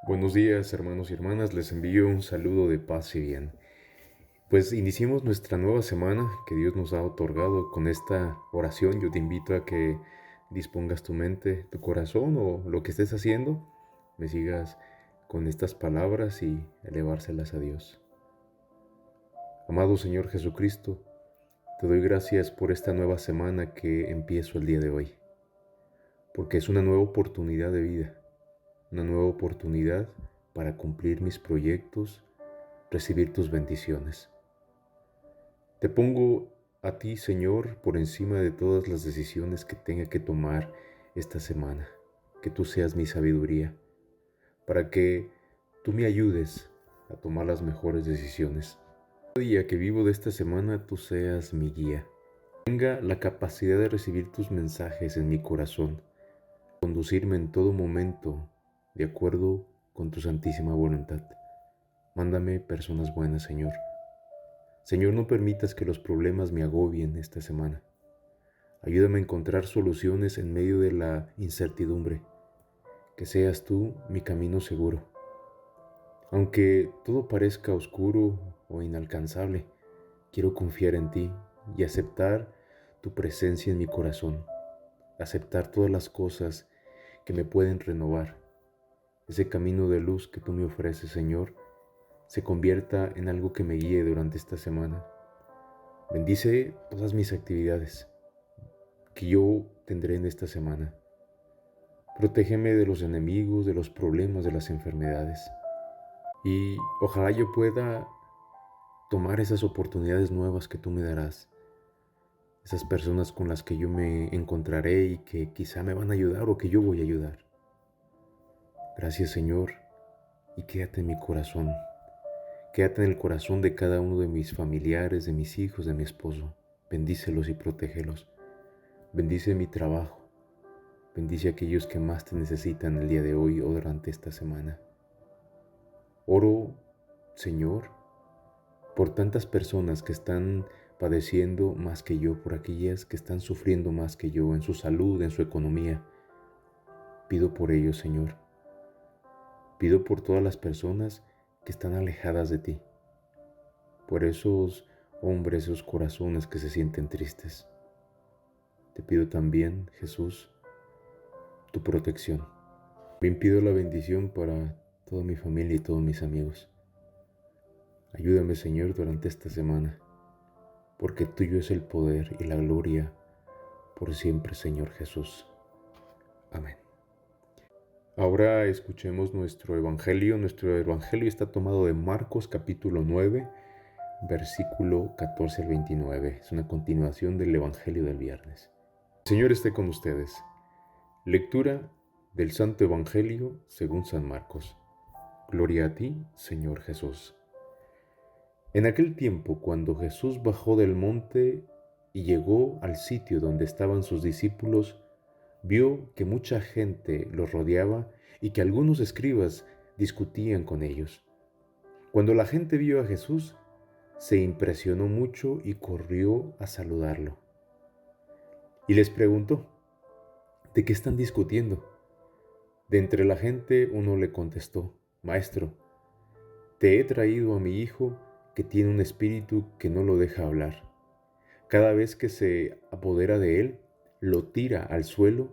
Buenos días, hermanos y hermanas, les envío un saludo de paz y bien. Pues iniciemos nuestra nueva semana que Dios nos ha otorgado con esta oración. Yo te invito a que dispongas tu mente, tu corazón o lo que estés haciendo, me sigas con estas palabras y elevárselas a Dios. Amado Señor Jesucristo, te doy gracias por esta nueva semana que empiezo el día de hoy, porque es una nueva oportunidad de vida, una nueva oportunidad para cumplir mis proyectos, recibir tus bendiciones. Te pongo a ti, Señor, por encima de todas las decisiones que tenga que tomar esta semana. Que tú seas mi sabiduría, para que tú me ayudes a tomar las mejores decisiones. Cada día que vivo de esta semana, tú seas mi guía. Tenga la capacidad de recibir tus mensajes en mi corazón, conducirme en todo momento de acuerdo con tu santísima voluntad. Mándame personas buenas, Señor. Señor, no permitas que los problemas me agobien esta semana. Ayúdame a encontrar soluciones en medio de la incertidumbre. Que seas tú mi camino seguro. Aunque todo parezca oscuro o inalcanzable, quiero confiar en ti y aceptar tu presencia en mi corazón. Aceptar todas las cosas que me pueden renovar. Ese camino de luz que tú me ofreces, Señor, se convierta en algo que me guíe durante esta semana. Bendice todas mis actividades que yo tendré en esta semana. Protégeme de los enemigos, de los problemas, de las enfermedades. Y ojalá yo pueda tomar esas oportunidades nuevas que tú me darás. Esas personas con las que yo me encontraré y que quizá me van a ayudar o que yo voy a ayudar. Gracias, Señor, y quédate en mi corazón. Quédate en el corazón de cada uno de mis familiares, de mis hijos, de mi esposo. Bendícelos y protégelos. Bendice mi trabajo. Bendice a aquellos que más te necesitan el día de hoy o durante esta semana. Oro, Señor, por tantas personas que están padeciendo más que yo, por aquellas que están sufriendo más que yo en su salud, en su economía. Pido por ellos, Señor. Pido por todas las personas que están alejadas de ti, por esos hombres, esos corazones que se sienten tristes. Te pido también, Jesús, tu protección. También pido la bendición para toda mi familia y todos mis amigos. Ayúdame, Señor, durante esta semana, porque tuyo es el poder y la gloria por siempre, Señor Jesús. Amén. Ahora escuchemos nuestro Evangelio. Nuestro Evangelio está tomado de Marcos capítulo 9, versículo 14 al 29. Es una continuación del Evangelio del viernes. El Señor esté con ustedes. Lectura del Santo Evangelio según San Marcos. Gloria a ti, Señor Jesús. En aquel tiempo, cuando Jesús bajó del monte y llegó al sitio donde estaban sus discípulos, vio que mucha gente los rodeaba y que algunos escribas discutían con ellos. Cuando la gente vio a Jesús, se impresionó mucho y corrió a saludarlo. Y les preguntó, ¿de qué están discutiendo? De entre la gente uno le contestó, Maestro, te he traído a mi hijo que tiene un espíritu que no lo deja hablar. Cada vez que se apodera de él, lo tira al suelo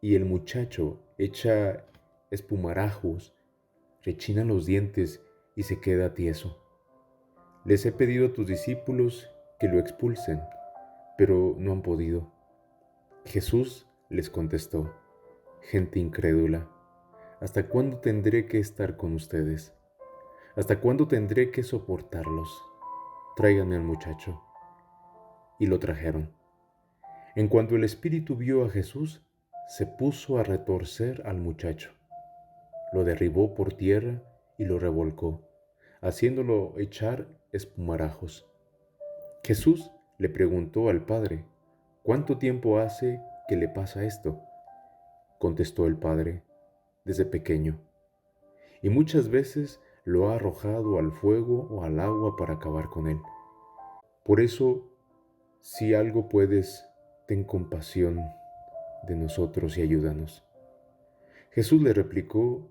y el muchacho echa espumarajos, rechina los dientes y se queda tieso. Les he pedido a tus discípulos que lo expulsen, pero no han podido. Jesús les contestó, gente incrédula, ¿hasta cuándo tendré que estar con ustedes? ¿Hasta cuándo tendré que soportarlos? Tráiganme al muchacho. Y lo trajeron. En cuanto el espíritu vio a Jesús, se puso a retorcer al muchacho. Lo derribó por tierra y lo revolcó, haciéndolo echar espumarajos. Jesús le preguntó al padre, ¿cuánto tiempo hace que le pasa esto? Contestó el padre, desde pequeño, y muchas veces lo ha arrojado al fuego o al agua para acabar con él. Por eso, si algo puedes, ten compasión de nosotros y ayúdanos. Jesús le replicó,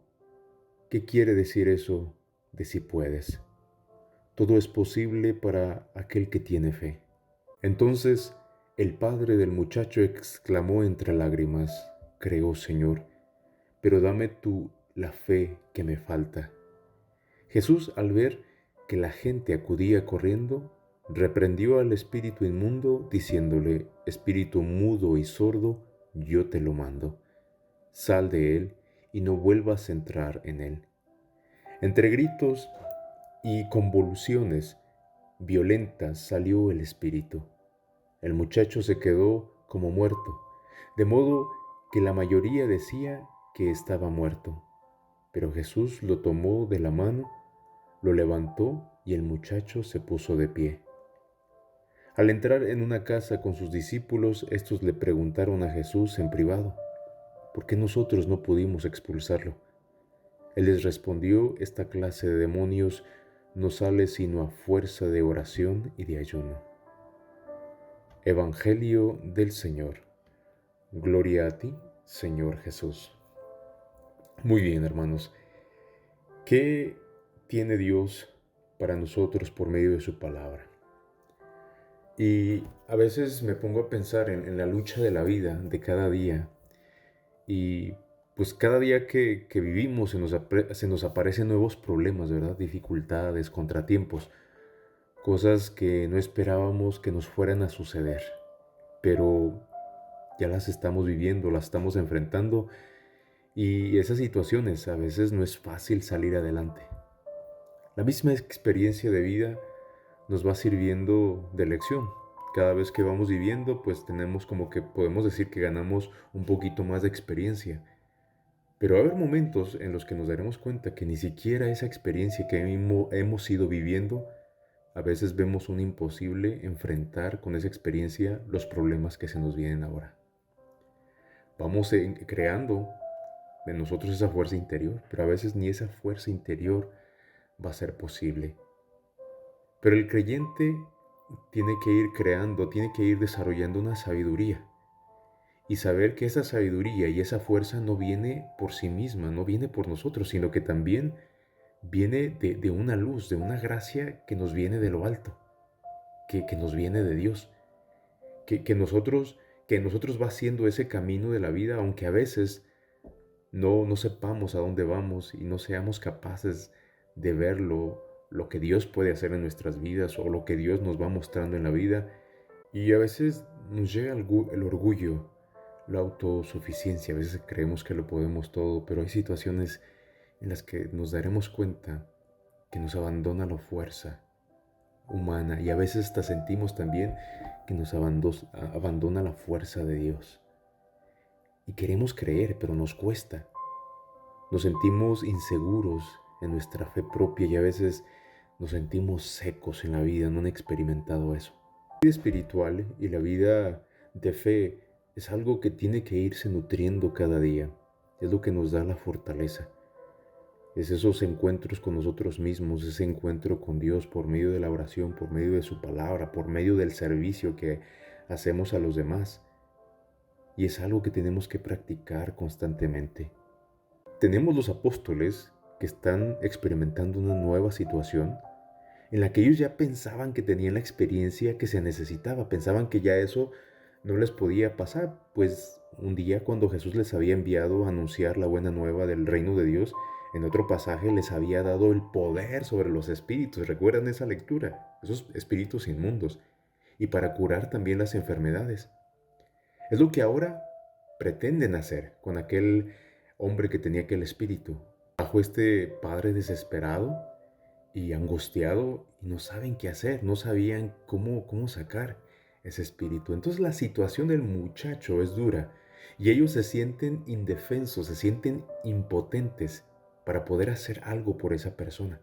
¿Qué quiere decir eso de si puedes? Todo es posible para aquel que tiene fe. Entonces el padre del muchacho exclamó entre lágrimas: Creo, Señor, pero dame tú la fe que me falta. Jesús, al ver que la gente acudía corriendo, reprendió al espíritu inmundo, diciéndole: Espíritu mudo y sordo, yo te lo mando. Sal de él y no vuelvas a entrar en él. Entre gritos y convulsiones violentas salió el espíritu. El muchacho se quedó como muerto, de modo que la mayoría decía que estaba muerto. Pero Jesús lo tomó de la mano, lo levantó y el muchacho se puso de pie. Al entrar en una casa con sus discípulos, estos le preguntaron a Jesús en privado: ¿por qué nosotros no pudimos expulsarlo? Él les respondió: esta clase de demonios no sale sino a fuerza de oración y de ayuno. Evangelio del Señor. Gloria a ti, Señor Jesús. Muy bien, hermanos. ¿Qué tiene Dios para nosotros por medio de su palabra? Y a veces me pongo a pensar en la lucha de la vida, de cada día. Y pues cada día que vivimos se nos aparecen nuevos problemas, ¿verdad? Dificultades, contratiempos, cosas que no esperábamos que nos fueran a suceder. Pero ya las estamos viviendo, las estamos enfrentando, y esas situaciones a veces no es fácil salir adelante. La misma experiencia de vida nos va sirviendo de lección. Cada vez que vamos viviendo, pues tenemos como que podemos decir que ganamos un poquito más de experiencia. Pero va a haber momentos en los que nos daremos cuenta que ni siquiera esa experiencia que hemos ido viviendo, a veces vemos un imposible enfrentar con esa experiencia los problemas que se nos vienen ahora. Vamos creando en nosotros esa fuerza interior, pero a veces ni esa fuerza interior va a ser posible. Pero el creyente tiene que ir creando, tiene que ir desarrollando una sabiduría y saber que esa sabiduría y esa fuerza no viene por sí misma, no viene por nosotros, sino que también viene de una luz, de una gracia que nos viene de lo alto, que nos viene de Dios, que nosotros va haciendo ese camino de la vida, aunque a veces no sepamos a dónde vamos y no seamos capaces de ver lo que Dios puede hacer en nuestras vidas o lo que Dios nos va mostrando en la vida. Y a veces nos llega el orgullo, la autosuficiencia. A veces creemos que lo podemos todo, pero hay situaciones en las que nos daremos cuenta que nos abandona la fuerza humana, y a veces hasta sentimos también que nos abandona la fuerza de Dios. Y queremos creer, pero nos cuesta. Nos sentimos inseguros en nuestra fe propia y a veces nos sentimos secos en la vida, no han experimentado eso. La vida espiritual y la vida de fe es algo que tiene que irse nutriendo cada día. Es lo que nos da la fortaleza. Es esos encuentros con nosotros mismos, ese encuentro con Dios por medio de la oración, por medio de su palabra, por medio del servicio que hacemos a los demás. Y es algo que tenemos que practicar constantemente. Tenemos los apóstoles que están experimentando una nueva situación en la que ellos ya pensaban que tenían la experiencia que se necesitaba, pensaban que ya eso no les podía pasar, pues un día cuando Jesús les había enviado a anunciar la buena nueva del reino de Dios, en otro pasaje les había dado el poder sobre los espíritus. ¿Recuerdan esa lectura? Esos espíritus inmundos, y para curar también las enfermedades. Es lo que ahora pretenden hacer con aquel hombre que tenía aquel espíritu. Bajo este padre desesperado y angustiado, y no saben qué hacer, no sabían cómo sacar ese espíritu. Entonces la situación del muchacho es dura y ellos se sienten indefensos, se sienten impotentes para poder hacer algo por esa persona.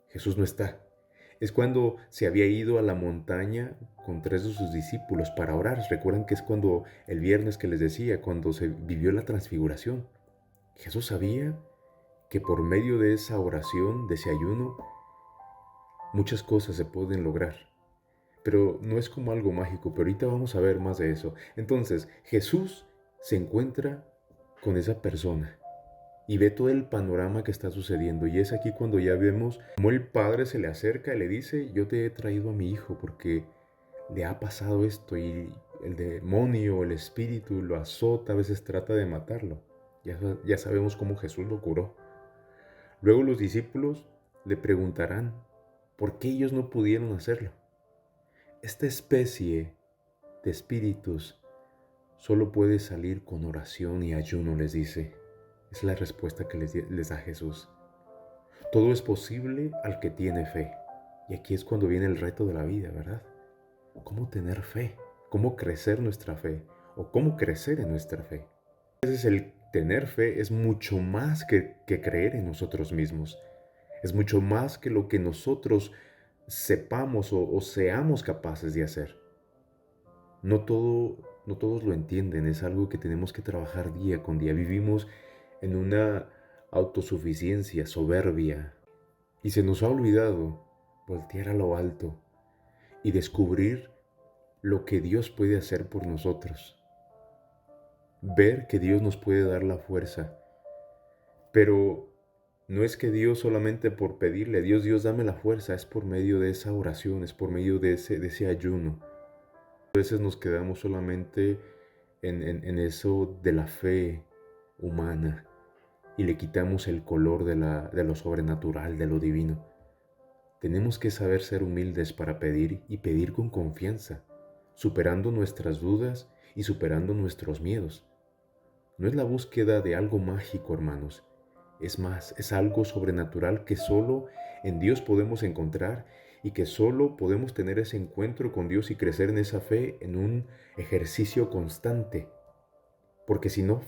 Jesús no está. Es cuando se había ido a la montaña con 3 de sus discípulos para orar. Recuerdan que es cuando el viernes que les decía, cuando se vivió la transfiguración. Jesús sabía que por medio de esa oración, de ese ayuno, muchas cosas se pueden lograr. Pero no es como algo mágico, pero ahorita vamos a ver más de eso. Entonces, Jesús se encuentra con esa persona y ve todo el panorama que está sucediendo. Y es aquí cuando ya vemos cómo el padre se le acerca y le dice, yo te he traído a mi hijo porque le ha pasado esto y el demonio, el espíritu lo azota, a veces trata de matarlo. Ya sabemos cómo Jesús lo curó. Luego los discípulos le preguntarán, ¿por qué ellos no pudieron hacerlo? Esta especie de espíritus solo puede salir con oración y ayuno, les dice. Es la respuesta que les da Jesús. Todo es posible al que tiene fe. Y aquí es cuando viene el reto de la vida, ¿verdad? ¿Cómo tener fe? ¿Cómo crecer nuestra fe? ¿O cómo crecer en nuestra fe? A veces el tener fe es mucho más que creer en nosotros mismos. Es mucho más que lo que nosotros sepamos o seamos capaces de hacer. No todos lo entienden, es algo que tenemos que trabajar día con día. Vivimos en una autosuficiencia soberbia y se nos ha olvidado voltear a lo alto y descubrir lo que Dios puede hacer por nosotros. Ver que Dios nos puede dar la fuerza, pero no es que Dios solamente por pedirle, Dios dame la fuerza, es por medio de esa oración, es por medio de ese ayuno. A veces nos quedamos solamente en eso de la fe humana y le quitamos el color de lo sobrenatural, de lo divino. Tenemos que saber ser humildes para pedir y pedir con confianza, superando nuestras dudas y superando nuestros miedos. No es la búsqueda de algo mágico, hermanos. Es más, es algo sobrenatural que solo en Dios podemos encontrar y que solo podemos tener ese encuentro con Dios y crecer en esa fe en un ejercicio constante. Porque si no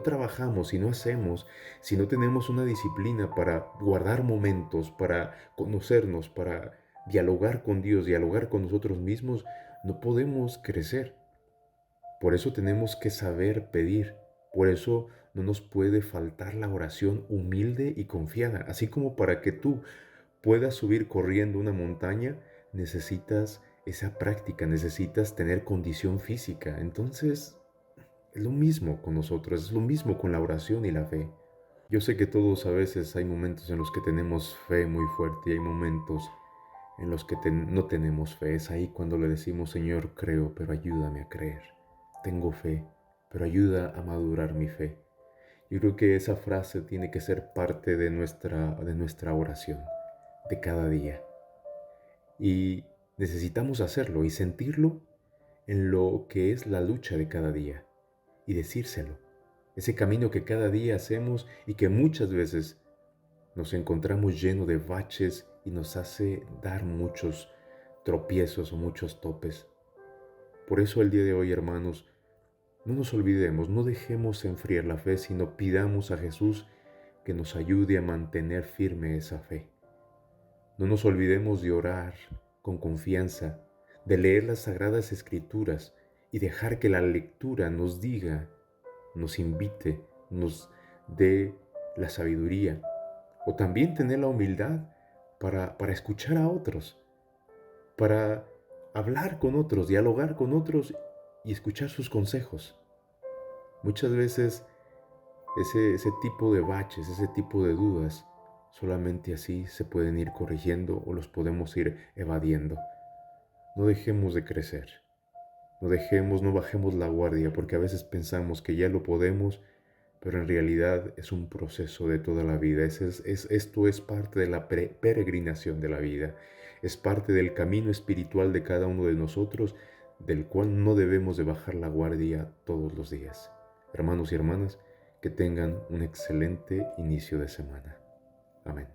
trabajamos, si no hacemos, si no tenemos una disciplina para guardar momentos, para conocernos, para dialogar con Dios, dialogar con nosotros mismos, no podemos crecer. Por eso tenemos que saber pedir. Por eso no nos puede faltar la oración humilde y confiada. Así como para que tú puedas subir corriendo una montaña, necesitas esa práctica, necesitas tener condición física. Entonces, es lo mismo con nosotros, es lo mismo con la oración y la fe. Yo sé que todos a veces hay momentos en los que tenemos fe muy fuerte y hay momentos en los que no tenemos fe. Es ahí cuando le decimos, Señor, creo, pero ayúdame a creer. Tengo fe, pero ayuda a madurar mi fe. Yo creo que esa frase tiene que ser parte de nuestra oración, de cada día. Y necesitamos hacerlo y sentirlo en lo que es la lucha de cada día y decírselo. Ese camino que cada día hacemos y que muchas veces nos encontramos lleno de baches y nos hace dar muchos tropiezos o muchos topes. Por eso el día de hoy, hermanos, no nos olvidemos, no dejemos enfriar la fe, sino pidamos a Jesús que nos ayude a mantener firme esa fe. No nos olvidemos de orar con confianza, de leer las Sagradas Escrituras y dejar que la lectura nos diga, nos invite, nos dé la sabiduría, o también tener la humildad para escuchar a otros, para hablar con otros, dialogar con otros y escuchar sus consejos. Muchas veces ese tipo de baches, ese tipo de dudas, solamente así se pueden ir corrigiendo o los podemos ir evadiendo. No dejemos de crecer, no bajemos la guardia, porque a veces pensamos que ya lo podemos, pero en realidad es un proceso de toda la vida. Esto es parte de la peregrinación de la vida, es parte del camino espiritual de cada uno de nosotros, del cual no debemos de bajar la guardia todos los días. Hermanos y hermanas, que tengan un excelente inicio de semana. Amén.